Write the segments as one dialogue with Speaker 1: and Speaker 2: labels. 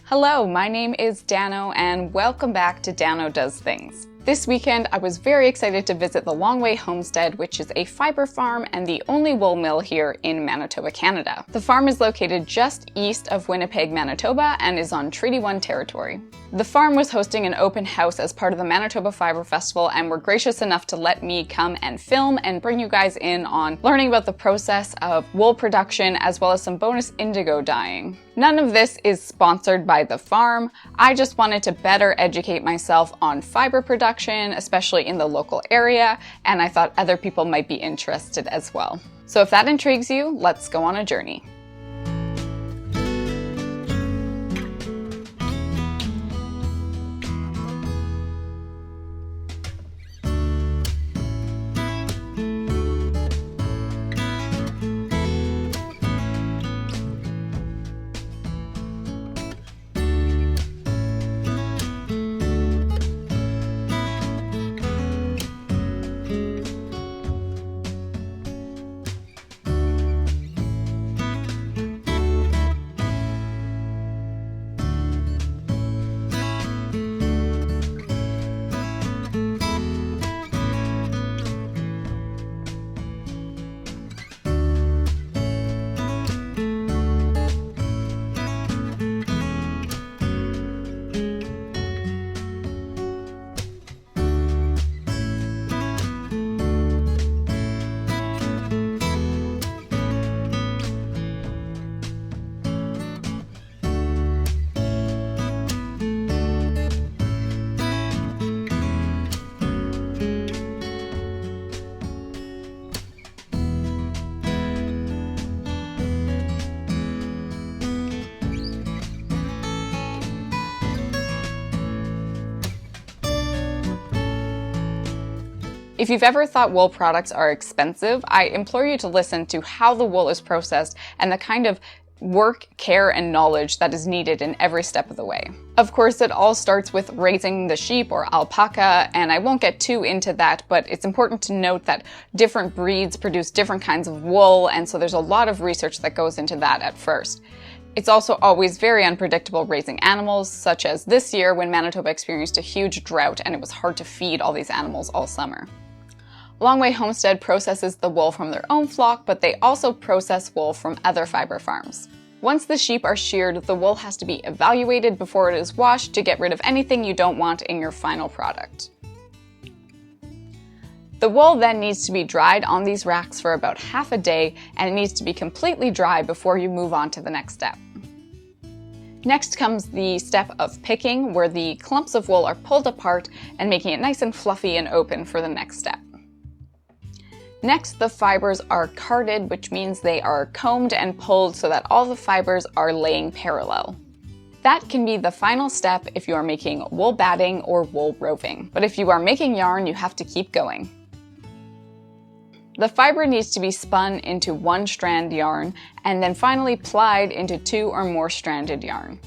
Speaker 1: Hello, my name is Dano and welcome back to Dano Does Things. This weekend I was very excited to visit the Long Way Homestead, which is a fiber farm and the only wool mill here in Manitoba, Canada. The farm is located just east of Winnipeg, Manitoba and is on Treaty 1 territory. The farm was hosting an open house as part of the Manitoba Fibre Festival and were gracious enough to let me come and film and bring you guys in on learning about the process of wool production as well as some bonus indigo dyeing. None of this is sponsored by the farm. I just wanted to better educate myself on fiber production, especially in the local area, and I thought other people might be interested as well. So if that intrigues you, let's go on a journey. If you've ever thought wool products are expensive, I implore you to listen to how the wool is processed and the kind of work, care, and knowledge that is needed in every step of the way. Of course, it all starts with raising the sheep or alpaca, and I won't get too into that, but it's important to note that different breeds produce different kinds of wool, and so there's a lot of research that goes into that at first. It's also always very unpredictable raising animals, such as this year when Manitoba experienced a huge drought and it was hard to feed all these animals all summer. Long Way Homestead processes the wool from their own flock, but they also process wool from other fiber farms. Once the sheep are sheared, the wool has to be evaluated before it is washed to get rid of anything you don't want in your final product. The wool then needs to be dried on these racks for about half a day, and it needs to be completely dry before you move on to the next step. Next comes the step of picking, where the clumps of wool are pulled apart and making it nice and fluffy and open for the next step. Next, the fibers are carded, which means they are combed and pulled so that all the fibers are laying parallel. That can be the final step if you are making wool batting or wool roving. But if you are making yarn, you have to keep going. The fiber needs to be spun into one strand yarn and then finally plied into 2 or more stranded yarn.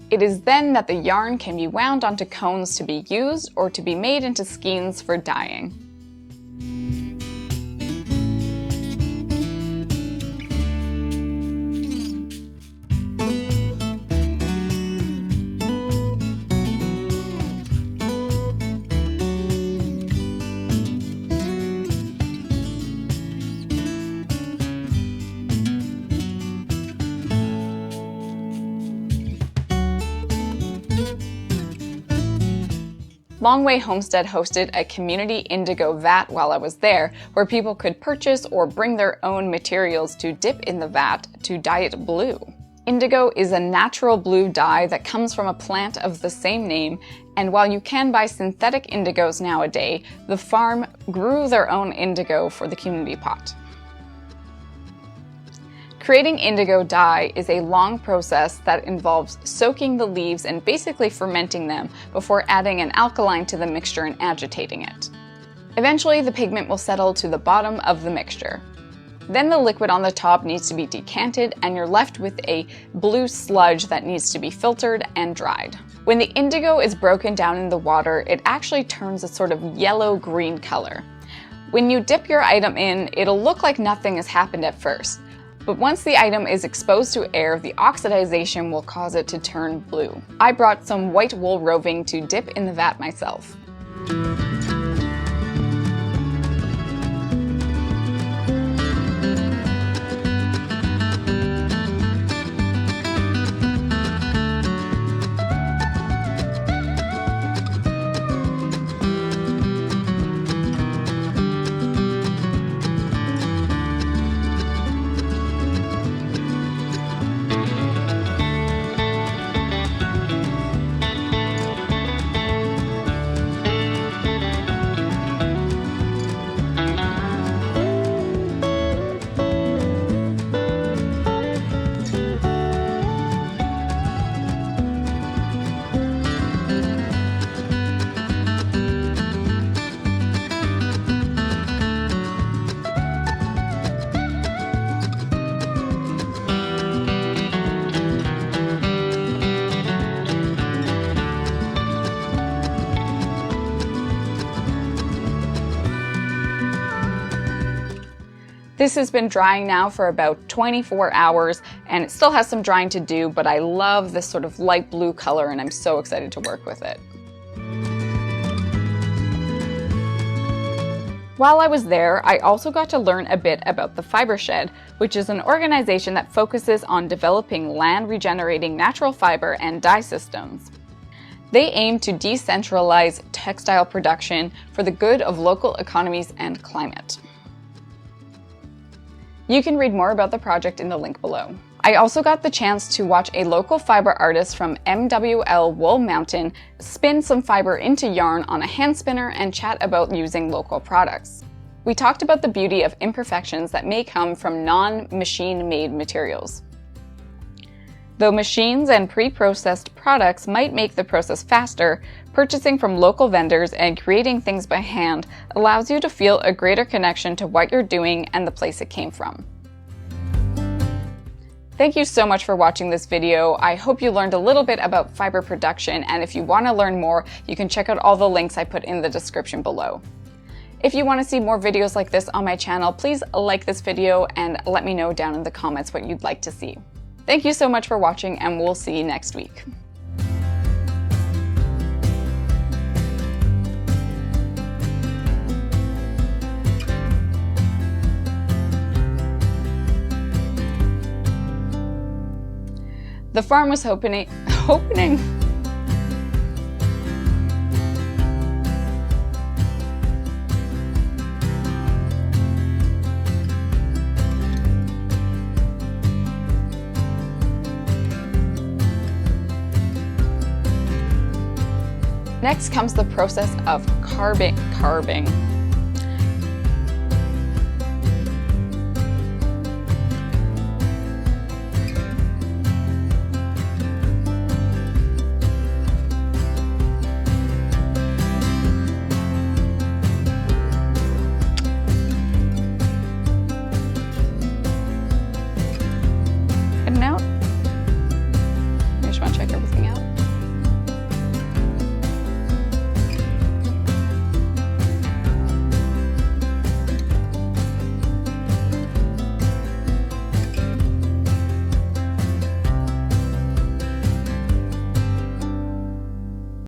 Speaker 1: It is then that the yarn can be wound onto cones to be used or to be made into skeins for dyeing. Long Way Homestead hosted a community indigo vat while I was there, where people could purchase or bring their own materials to dip in the vat to dye it blue. Indigo is a natural blue dye that comes from a plant of the same name, and while you can buy synthetic indigos nowadays, the farm grew their own indigo for the community pot. Creating indigo dye is a long process that involves soaking the leaves and basically fermenting them before adding an alkaline to the mixture and agitating it. Eventually, the pigment will settle to the bottom of the mixture. Then the liquid on the top needs to be decanted and you're left with a blue sludge that needs to be filtered and dried. When the indigo is broken down in the water, it actually turns a sort of yellow-green color. When you dip your item in, it'll look like nothing has happened at first. But once the item is exposed to air, the oxidization will cause it to turn blue. I brought some white wool roving to dip in the vat myself. This has been drying now for about 24 hours and it still has some drying to do, but I love this sort of light blue color and I'm so excited to work with it. While I was there, I also got to learn a bit about the Fibreshed, which is an organization that focuses on developing land regenerating natural fiber and dye systems. They aim to decentralize textile production for the good of local economies and climate. You can read more about the project in the link below. I also got the chance to watch a local fiber artist from MWL Wool Mountain spin some fiber into yarn on a hand spinner and chat about using local products. We talked about the beauty of imperfections that may come from non-machine made materials. Though machines and pre-processed products might make the process faster, purchasing from local vendors and creating things by hand allows you to feel a greater connection to what you're doing and the place it came from. Thank you so much for watching this video. I hope you learned a little bit about fiber production, and if you want to learn more, you can check out all the links I put in the description below. If you want to see more videos like this on my channel, please like this video and let me know down in the comments what you'd like to see. Thank you so much for watching, and we'll see you next week. The farm was opening. Next comes the process of carbing.